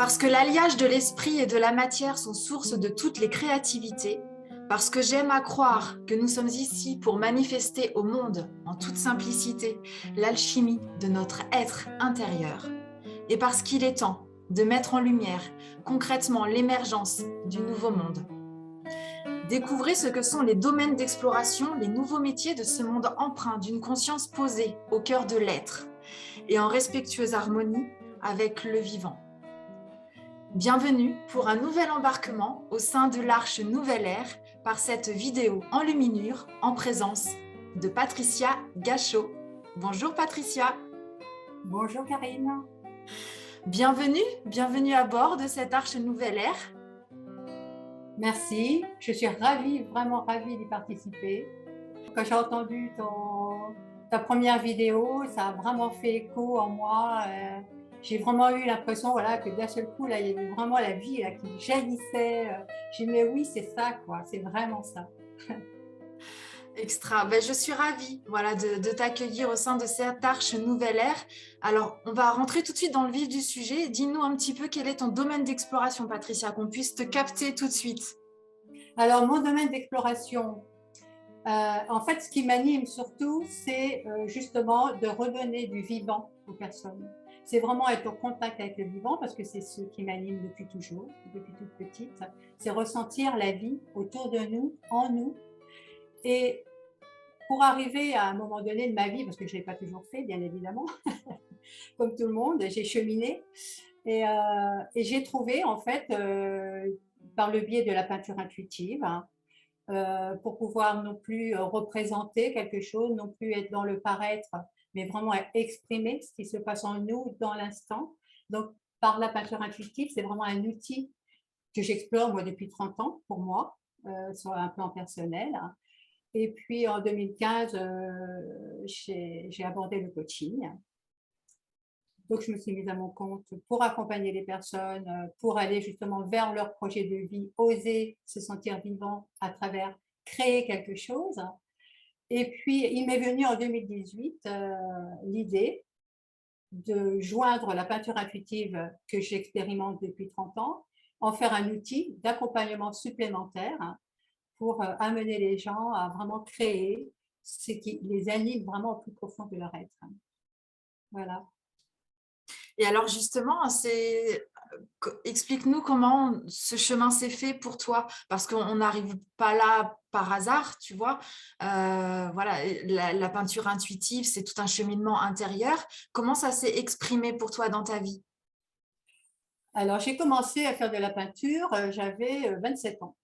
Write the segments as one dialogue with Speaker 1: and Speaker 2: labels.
Speaker 1: Parce que l'alliage de l'esprit et de la matière sont source de toutes les créativités, parce que j'aime à croire que nous sommes ici pour manifester au monde, en toute simplicité, l'alchimie de notre être intérieur, et parce qu'il est temps de mettre en lumière concrètement l'émergence du nouveau monde. Découvrez ce que sont les domaines d'exploration, les nouveaux métiers de ce monde empreint d'une conscience posée au cœur de l'être et en respectueuse harmonie avec le vivant. Bienvenue pour un nouvel embarquement au sein de l'Arche Nouvelle Ère par cette vidéo enluminure en présence de Patricia Gachot. Bonjour Patricia.
Speaker 2: Bonjour Karine.
Speaker 1: Bienvenue à bord de cette Arche Nouvelle Ère.
Speaker 2: Merci, je suis ravie, vraiment ravie d'y participer. Quand j'ai entendu ta première vidéo, ça a vraiment fait écho en moi. J'ai vraiment eu l'impression voilà, que d'un seul coup, là, il y avait vraiment la vie là, qui jaillissait. J'ai dit, mais oui, c'est ça, quoi, c'est vraiment ça.
Speaker 1: Extra. Je suis ravie de t'accueillir au sein de cette Arche Nouvelle Ère. Alors, on va rentrer tout de suite dans le vif du sujet. Dis-nous un petit peu quel est ton domaine d'exploration, Patricia, qu'on puisse te capter tout de suite.
Speaker 2: Alors, mon domaine d'exploration, en fait, ce qui m'anime surtout, c'est justement de redonner du vivant aux personnes. C'est vraiment être en contact avec le vivant parce que c'est ce qui m'anime depuis toujours, depuis toute petite. C'est ressentir la vie autour de nous, en nous. Et pour arriver à un moment donné de ma vie, parce que je ne l'ai pas toujours fait, bien évidemment, comme tout le monde, j'ai cheminé et j'ai trouvé en fait, par le biais de la peinture intuitive, hein, pour pouvoir non plus représenter quelque chose, non plus être dans le paraître, mais vraiment exprimer ce qui se passe en nous dans l'instant. Donc, par la peinture intuitive, c'est vraiment un outil que j'explore moi depuis 30 ans pour moi, sur un plan personnel. Et puis en 2015, j'ai abordé le coaching. Donc, je me suis mise à mon compte pour accompagner les personnes, pour aller justement vers leur projet de vie, oser se sentir vivant à travers créer quelque chose. Et puis, il m'est venu en 2018 l'idée de joindre la peinture intuitive que j'expérimente depuis 30 ans, en faire un outil d'accompagnement supplémentaire, hein, pour amener les gens à vraiment créer ce qui les anime vraiment au plus profond de leur être. Voilà.
Speaker 1: Et alors justement, explique-nous comment ce chemin s'est fait pour toi, parce qu'on n'arrive pas là par hasard, tu vois. La peinture intuitive, c'est tout un cheminement intérieur. Comment ça s'est exprimé pour toi dans ta vie?
Speaker 2: Alors, j'ai commencé à faire de la peinture, j'avais 27 ans.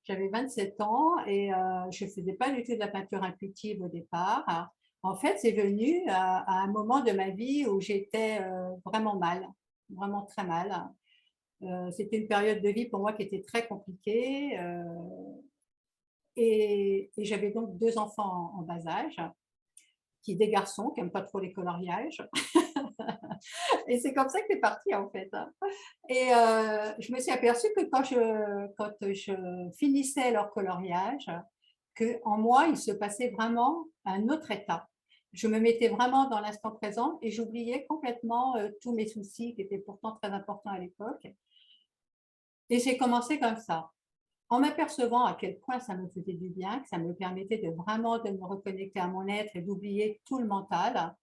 Speaker 2: J'avais 27 ans et je ne faisais pas du tout de la peinture intuitive au départ. En fait, c'est venu à un moment de ma vie où j'étais vraiment mal, vraiment très mal. C'était une période de vie pour moi qui était très compliquée et j'avais donc 2 enfants en bas âge, des garçons qui n'aiment pas trop les coloriages. Et c'est comme ça que c'est parti en fait. Et je me suis aperçue que quand je finissais leur coloriage, qu'en moi, il se passait vraiment un autre état. Je me mettais vraiment dans l'instant présent et j'oubliais complètement tous mes soucis qui étaient pourtant très importants à l'époque. Et j'ai commencé comme ça, en m'apercevant à quel point ça me faisait du bien, que ça me permettait de vraiment de me reconnecter à mon être et d'oublier tout le mental.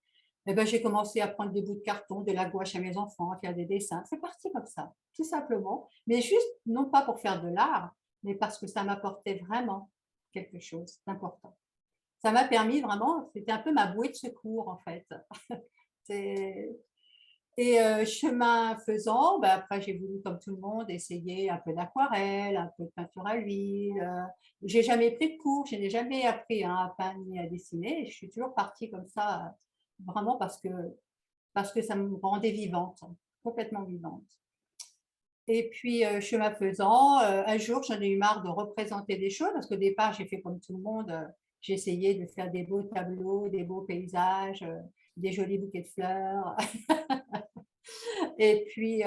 Speaker 2: Et ben, j'ai commencé à prendre des bouts de carton, de la gouache à mes enfants, à faire des dessins. C'est parti comme ça, tout simplement. Mais juste, non pas pour faire de l'art, mais parce que ça m'apportait vraiment quelque chose d'important. Ça m'a permis vraiment, c'était un peu ma bouée de secours en fait. Et chemin faisant, ben, après j'ai voulu comme tout le monde essayer un peu d'aquarelle, un peu de peinture à l'huile. J'ai jamais pris de cours, je n'ai jamais appris hein, à peindre ni à dessiner. Je suis toujours partie comme ça, vraiment parce que ça me rendait vivante, complètement vivante. Et puis, chemin faisant, un jour, j'en ai eu marre de représenter des choses parce qu'au départ, j'ai fait comme tout le monde, j'ai essayé de faire des beaux tableaux, des beaux paysages, des jolis bouquets de fleurs. Et puis,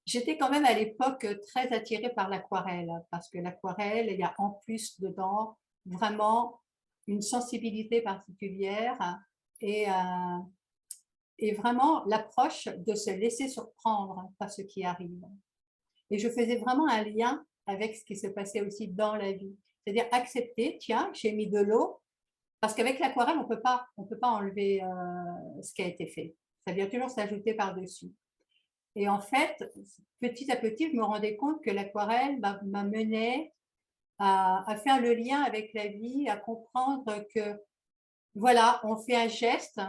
Speaker 2: j'étais quand même à l'époque très attirée par l'aquarelle parce que l'aquarelle, il y a en plus dedans vraiment une sensibilité particulière et et vraiment l'approche de se laisser surprendre par ce qui arrive. Et je faisais vraiment un lien avec ce qui se passait aussi dans la vie. C'est-à-dire accepter, tiens, j'ai mis de l'eau, parce qu'avec l'aquarelle, on peut pas enlever ce qui a été fait. Ça vient toujours s'ajouter par-dessus. Et en fait, petit à petit, je me rendais compte que l'aquarelle m'a mené à faire le lien avec la vie, à comprendre que, voilà, on fait un geste,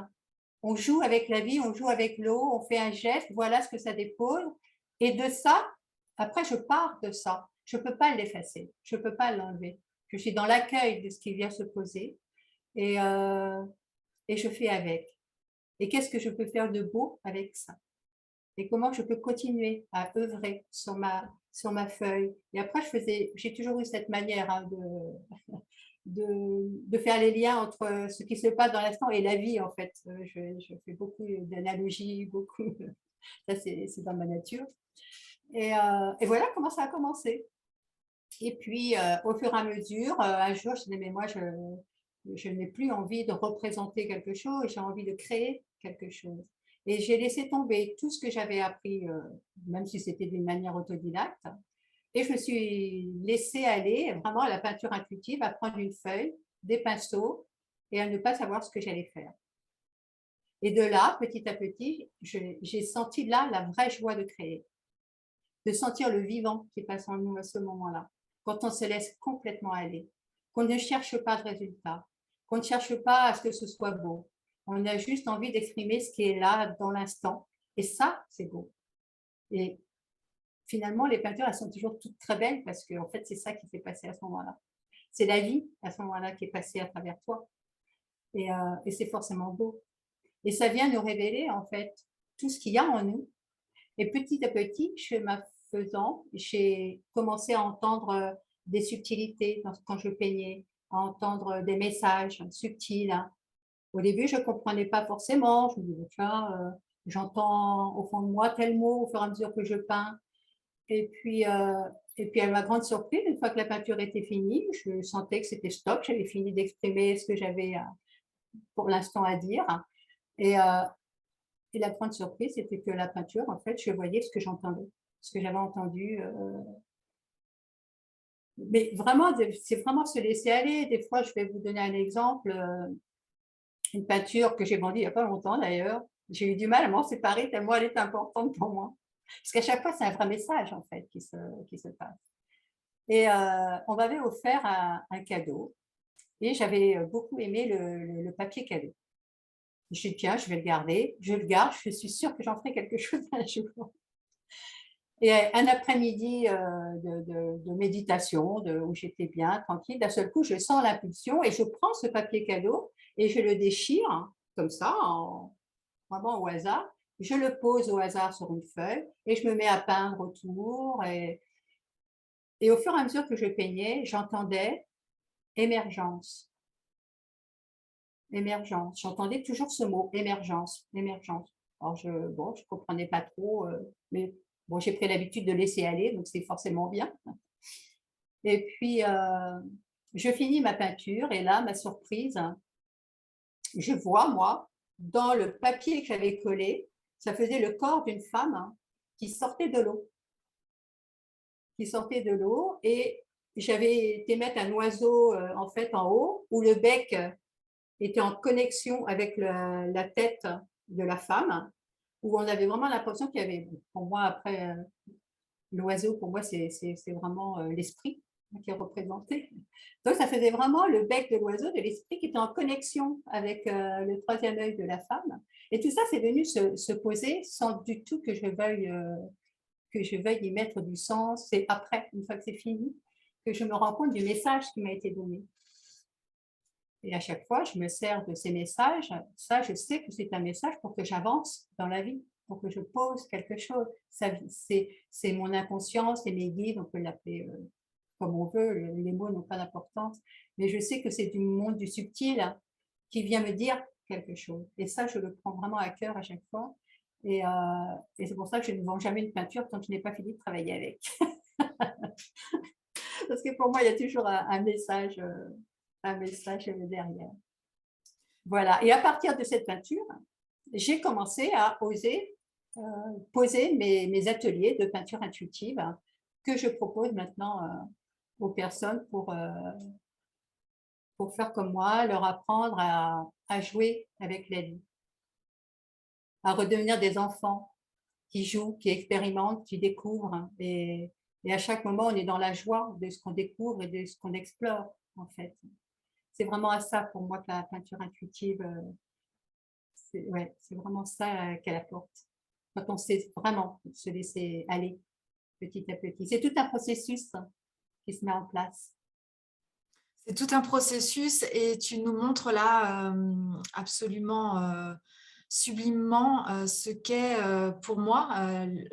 Speaker 2: on joue avec la vie, on joue avec l'eau, on fait un geste, voilà ce que ça dépose. Et de ça, après, je pars de ça. Je ne peux pas l'effacer, je ne peux pas l'enlever. Je suis dans l'accueil de ce qui vient se poser et, euh, et je fais avec. Et qu'est-ce que je peux faire de beau avec ça? Et comment je peux continuer à œuvrer sur ma feuille. Et après, j'ai toujours eu cette manière hein, de faire les liens entre ce qui se passe dans l'instant et la vie, en fait. Je fais beaucoup d'analogies, beaucoup. Ça, c'est dans ma nature. Et voilà comment ça a commencé. Et puis, au fur et à mesure, un jour, je me dis, mais moi, je n'ai plus envie de représenter quelque chose, j'ai envie de créer quelque chose. Et j'ai laissé tomber tout ce que j'avais appris, même si c'était d'une manière autodidacte. Et je me suis laissée aller vraiment à la peinture intuitive, à prendre une feuille, des pinceaux et à ne pas savoir ce que j'allais faire. Et de là, petit à petit, j'ai senti là la vraie joie de créer, de sentir le vivant qui passe en nous à ce moment-là, quand on se laisse complètement aller, qu'on ne cherche pas de résultat, qu'on ne cherche pas à ce que ce soit beau. On a juste envie d'exprimer ce qui est là dans l'instant. Et ça, c'est beau. Et finalement, les peintures, elles sont toujours toutes très belles parce que en fait, c'est ça qui s'est passé à ce moment-là. C'est la vie à ce moment-là qui est passée à travers toi. Et c'est forcément beau. Et ça vient nous révéler en fait tout ce qu'il y a en nous. Et petit à petit, chemin faisant, j'ai commencé à entendre des subtilités quand je peignais, à entendre des messages subtils. Au début, je ne comprenais pas forcément. Je me disais, tiens, j'entends au fond de moi tel mot au fur et à mesure que je peins. Et puis, à ma grande surprise, une fois que la peinture était finie, je sentais que c'était stop, j'avais fini d'exprimer ce que j'avais pour l'instant à dire. Et, euh, et la grande surprise, c'était que la peinture, en fait, je voyais ce que j'entendais, ce que j'avais entendu. Mais vraiment, c'est vraiment se laisser aller. Des fois, je vais vous donner un exemple, une peinture que j'ai vendue il n'y a pas longtemps d'ailleurs. J'ai eu du mal à m'en séparer tellement elle est importante pour moi. Parce qu'à chaque fois, c'est un vrai message, en fait, qui se passe. Et on m'avait offert un cadeau et j'avais beaucoup aimé le papier cadeau. Je dis, tiens, je vais le garder. Je le garde, je suis sûre que j'en ferai quelque chose un jour. Et un après-midi de méditation, où j'étais bien, tranquille, d'un seul coup, je sens l'impulsion et je prends ce papier cadeau et je le déchire, hein, comme ça, vraiment au hasard. Je le pose au hasard sur une feuille et je me mets à peindre autour. Et au fur et à mesure que je peignais, j'entendais émergence, émergence. J'entendais toujours ce mot, émergence, émergence. Alors, je comprenais pas trop, mais bon, j'ai pris l'habitude de laisser aller, donc c'est forcément bien. Et puis, je finis ma peinture et là, ma surprise, je vois, moi, dans le papier que j'avais collé, ça faisait le corps d'une femme qui sortait de l'eau. Qui sortait de l'eau et j'avais été mettre un oiseau en fait en haut où le bec était en connexion avec la tête de la femme, où on avait vraiment l'impression qu'il y avait, pour moi après, l'oiseau pour moi c'est vraiment l'esprit qui est représenté. Donc ça faisait vraiment le bec de l'oiseau, de l'esprit qui était en connexion avec le troisième œil de la femme. Et tout ça c'est venu se poser sans du tout que je veuille y mettre du sens. C'est après, une fois que c'est fini, que je me rends compte du message qui m'a été donné. Et à chaque fois, je me sers de ces messages. Ça, je sais que c'est un message pour que j'avance dans la vie, pour que je pose quelque chose. C'est mon inconscient, c'est mes guides, on peut l'appeler comme on veut, les mots n'ont pas d'importance. Mais je sais que c'est du monde du subtil qui vient me dire quelque chose. Et ça, je le prends vraiment à cœur à chaque fois. Et c'est pour ça que je ne vends jamais une peinture tant que je n'ai pas fini de travailler avec. Parce que pour moi, il y a toujours un message derrière. Voilà. Et à partir de cette peinture, j'ai commencé à oser poser mes ateliers de peinture intuitive que je propose maintenant aux personnes pour faire comme moi, leur apprendre à jouer avec la vie, à redevenir des enfants qui jouent, qui expérimentent, qui découvrent. Et à chaque moment, on est dans la joie de ce qu'on découvre et de ce qu'on explore, en fait. C'est vraiment à ça, pour moi, que la peinture intuitive, c'est ouais, c'est vraiment ça qu'elle apporte. Quand on sait vraiment se laisser aller petit à petit. C'est tout un processus qui se met en place.
Speaker 1: C'est tout un processus et tu nous montres là absolument sublimement ce qu'est pour moi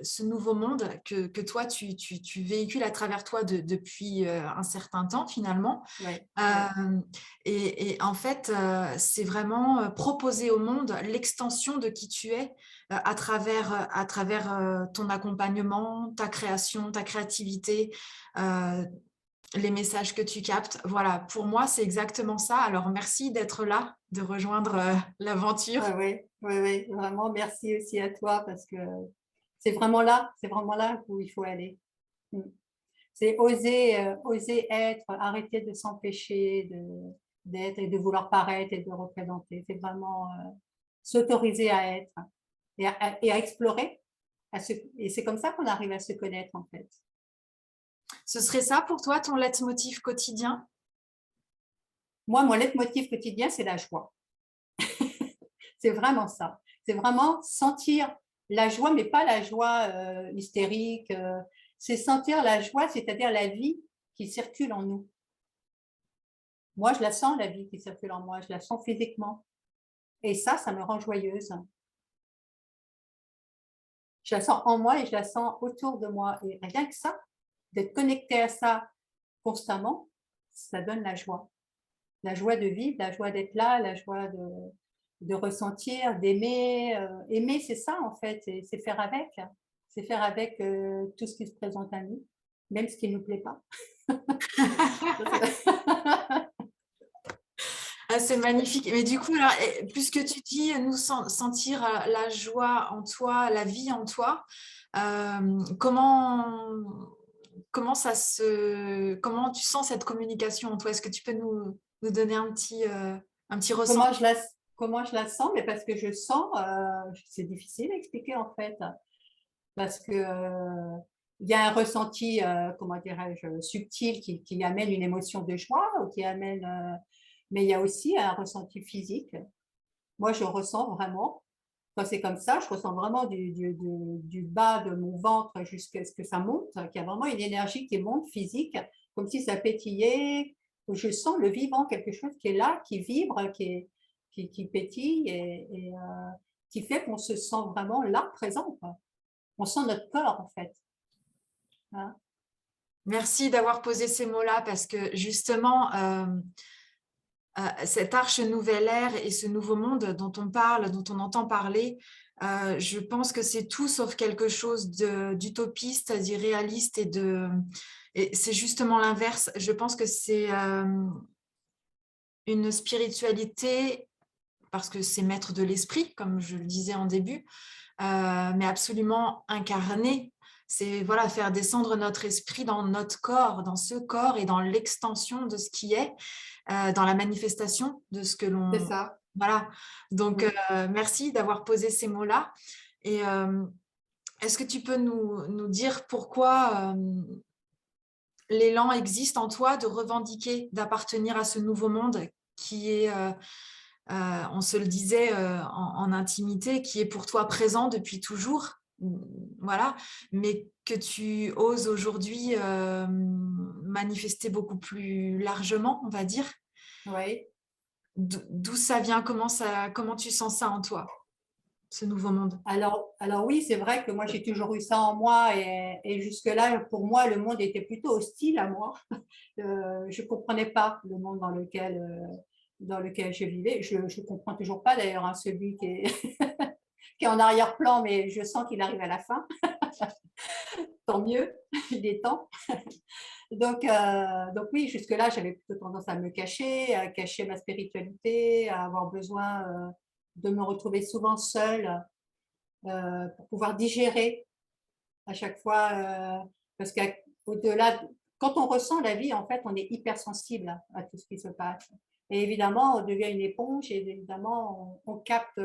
Speaker 1: ce nouveau monde que toi tu véhicules à travers toi depuis un certain temps finalement.
Speaker 2: Ouais, ouais.
Speaker 1: Euh, et en fait, c'est vraiment proposer au monde l'extension de qui tu es à travers ton accompagnement, ta création, ta créativité. euh, les messages que tu captes. Voilà, pour moi, c'est exactement ça. Alors, merci d'être là, de rejoindre l'aventure.
Speaker 2: Ouais, ouais, ouais, ouais, vraiment merci aussi à toi parce que c'est vraiment là où il faut aller. Mm. C'est oser, oser être, arrêter de s'empêcher d'être et de vouloir paraître et de représenter. C'est vraiment s'autoriser à être et à explorer. Et c'est comme ça qu'on arrive à se connaître en fait.
Speaker 1: Ce serait ça pour toi, ton leitmotiv quotidien?
Speaker 2: Moi, mon leitmotiv quotidien, c'est la joie. C'est vraiment ça. C'est vraiment sentir la joie, mais pas la joie hystérique. C'est sentir la joie, c'est-à-dire la vie qui circule en nous. Moi, je la sens, la vie qui circule en moi. Je la sens physiquement. Et ça me rend joyeuse. Je la sens en moi et je la sens autour de moi. Et rien que ça, d'être connecté à ça constamment, ça donne la joie. La joie de vivre, la joie d'être là, la joie de ressentir, d'aimer. Aimer, c'est ça en fait, c'est faire avec. C'est faire avec tout ce qui se présente à nous, même ce qui ne nous plaît pas.
Speaker 1: Ah, c'est magnifique. Mais du coup, alors, puisque tu dis nous sentir la joie en toi, la vie en toi, comment, comment tu sens cette communication en toi? Est-ce que tu peux nous donner un petit
Speaker 2: comment,
Speaker 1: ressenti?
Speaker 2: je la, comment je la sens? Mais parce que je sens, c'est difficile à expliquer en fait, parce que il y a un ressenti, comment dirais-je, subtil qui amène une émotion de joie ou qui amène, mais il y a aussi un ressenti physique. Moi, je ressens vraiment, quand c'est comme ça, je ressens vraiment du bas de mon ventre jusqu'à ce que ça monte, qu'il y a vraiment une énergie qui monte physique, comme si ça pétillait. Je sens le vivant, quelque chose qui est là, qui vibre, qui pétille et qui fait qu'on se sent vraiment là, présent, quoi. On sent notre corps, en fait. Hein.
Speaker 1: Merci d'avoir posé ces mots-là parce que justement, cette arche nouvelle ère et ce nouveau monde dont on parle, dont on entend parler, je pense que c'est tout sauf quelque chose d'utopiste, d'irréaliste et c'est justement l'inverse. Je pense que c'est une spiritualité, parce que c'est maître de l'esprit, comme je le disais en début, mais absolument incarnée. C'est voilà, faire descendre notre esprit dans notre corps, dans ce corps et dans l'extension de ce qui est, dans la manifestation de ce que
Speaker 2: C'est
Speaker 1: l'on...
Speaker 2: ça.
Speaker 1: Voilà. Donc,
Speaker 2: Mm.
Speaker 1: merci d'avoir posé ces mots-là. Et est-ce que tu peux nous dire pourquoi l'élan existe en toi de revendiquer, d'appartenir à ce nouveau monde qui est, on se le disait en intimité, qui est pour toi présent depuis toujours, voilà, mais que tu oses aujourd'hui manifester beaucoup plus largement, on va dire.
Speaker 2: Oui.
Speaker 1: D'où ça vient, comment tu sens ça en toi, ce nouveau monde?
Speaker 2: Alors oui, c'est vrai que moi j'ai toujours eu ça en moi et jusque-là, pour moi, le monde était plutôt hostile à moi. Je ne comprenais pas le monde dans lequel je vivais. Je ne comprends toujours pas d'ailleurs hein, celui qui est, qui est en arrière-plan, mais je sens qu'il arrive à la fin. Tant mieux, il est temps. Donc oui, jusque-là, j'avais plutôt tendance à me cacher, à cacher ma spiritualité, à avoir besoin de me retrouver souvent seule pour pouvoir digérer à chaque fois, parce qu'au-delà, quand on ressent la vie, en fait, on est hypersensible à tout ce qui se passe. Et évidemment, on devient une éponge et évidemment, on capte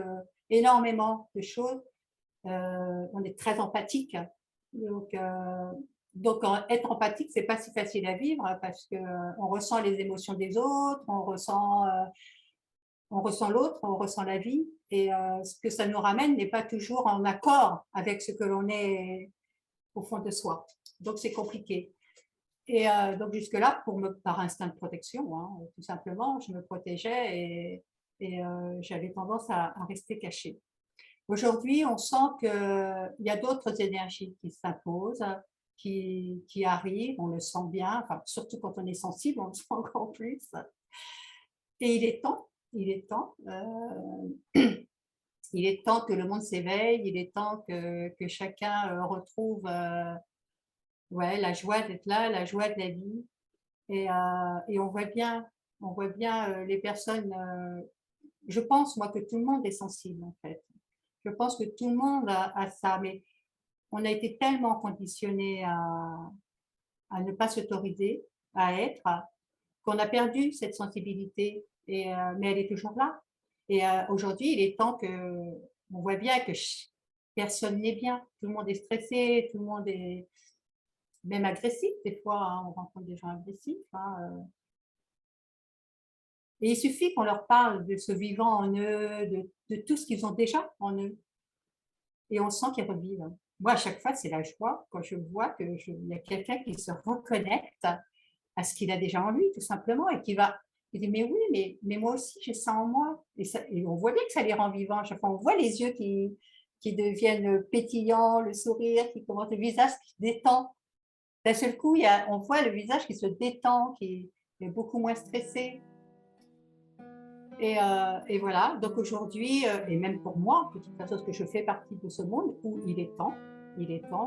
Speaker 2: énormément de choses. On est très empathique. Donc, être empathique, c'est pas si facile à vivre parce que on ressent les émotions des autres, on ressent l'autre, on ressent la vie. Et ce que ça nous ramène n'est pas toujours en accord avec ce que l'on est au fond de soi. Donc, c'est compliqué. Et donc, jusque-là, par instinct de protection, hein, tout simplement, je me protégeais et j'avais tendance à rester cachée. Aujourd'hui, on sent qu'il y a d'autres énergies qui s'imposent, qui arrivent, on le sent bien, enfin, surtout quand on est sensible, on le sent encore plus. Et il est temps, il est temps que le monde s'éveille, il est temps que chacun retrouve ouais, la joie d'être là, la joie de la vie. Et on voit bien les personnes. Je pense, moi, que tout le monde est sensible, en fait. Je pense que tout le monde a ça, mais on a été tellement conditionné à ne pas s'autoriser à être, qu'on a perdu cette sensibilité. Mais elle est toujours là. Et aujourd'hui, il est temps que, on voit bien que personne n'est bien. Tout le monde est stressé, tout le monde est même agressif. Des fois, hein, on rencontre des gens agressifs. Hein, et il suffit qu'on leur parle de ce vivant en eux, de tout ce qu'ils ont déjà en eux. Et on sent qu'ils revivent. Moi, à chaque fois, c'est la joie quand je vois qu'il y a quelqu'un qui se reconnecte à ce qu'il a déjà en lui, tout simplement, et qui va, il dit, mais oui, mais moi aussi, j'ai ça en moi. Et on voit bien que ça les rend vivants. À chaque fois, on voit les yeux qui deviennent pétillants, le sourire, qui commence, le visage qui se détend. D'un seul coup, on voit le visage qui se détend, qui est beaucoup moins stressé. Et voilà, donc aujourd'hui, et même pour moi, de toute façon, parce que je fais partie de ce monde où il est temps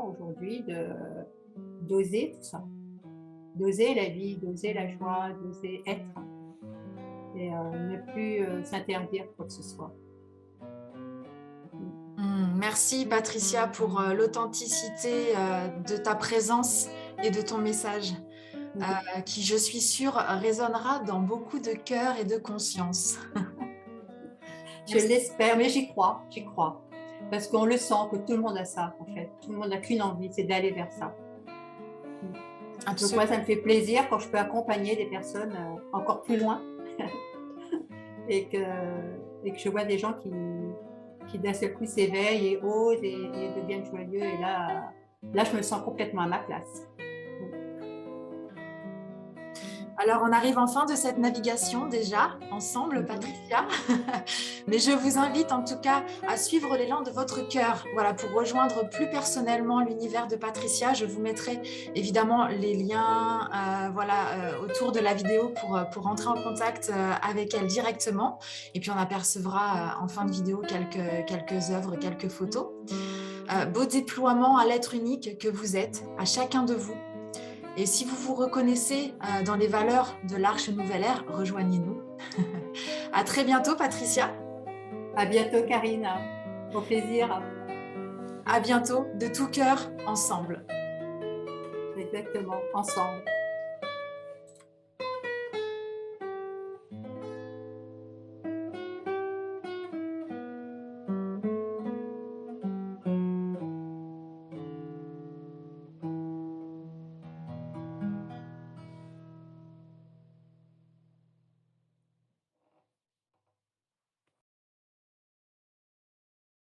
Speaker 2: aujourd'hui d'oser tout ça, d'oser la vie, d'oser la joie, d'oser être, et ne plus s'interdire quoi que ce soit.
Speaker 1: Merci Patricia pour l'authenticité de ta présence et de ton message, qui, je suis sûre, résonnera dans beaucoup de cœurs et de consciences.
Speaker 2: Je l'espère, mais j'y crois, parce qu'on le sent que tout le monde a ça, en fait. Tout le monde n'a qu'une envie, c'est d'aller vers ça.
Speaker 1: Absolument.
Speaker 2: Donc moi, ça me fait plaisir quand je peux accompagner des personnes encore plus loin et que je vois des gens qui d'un seul coup s'éveillent et osent et deviennent joyeux. Et là, je me sens complètement à ma place.
Speaker 1: Alors, on arrive en fin de cette navigation déjà, ensemble, Patricia. Mais je vous invite en tout cas à suivre l'élan de votre cœur. Voilà, pour rejoindre plus personnellement l'univers de Patricia, je vous mettrai évidemment les liens autour de la vidéo pour entrer en contact avec elle directement. Et puis, on apercevra en fin de vidéo quelques œuvres, quelques photos. Beau déploiement à l'être unique que vous êtes, à chacun de vous. Et si vous vous reconnaissez dans les valeurs de l'Arche Nouvelle Ère, rejoignez-nous. À très bientôt, Patricia.
Speaker 2: À bientôt, Karine. Au plaisir.
Speaker 1: À bientôt, de tout cœur, ensemble.
Speaker 2: Exactement, ensemble.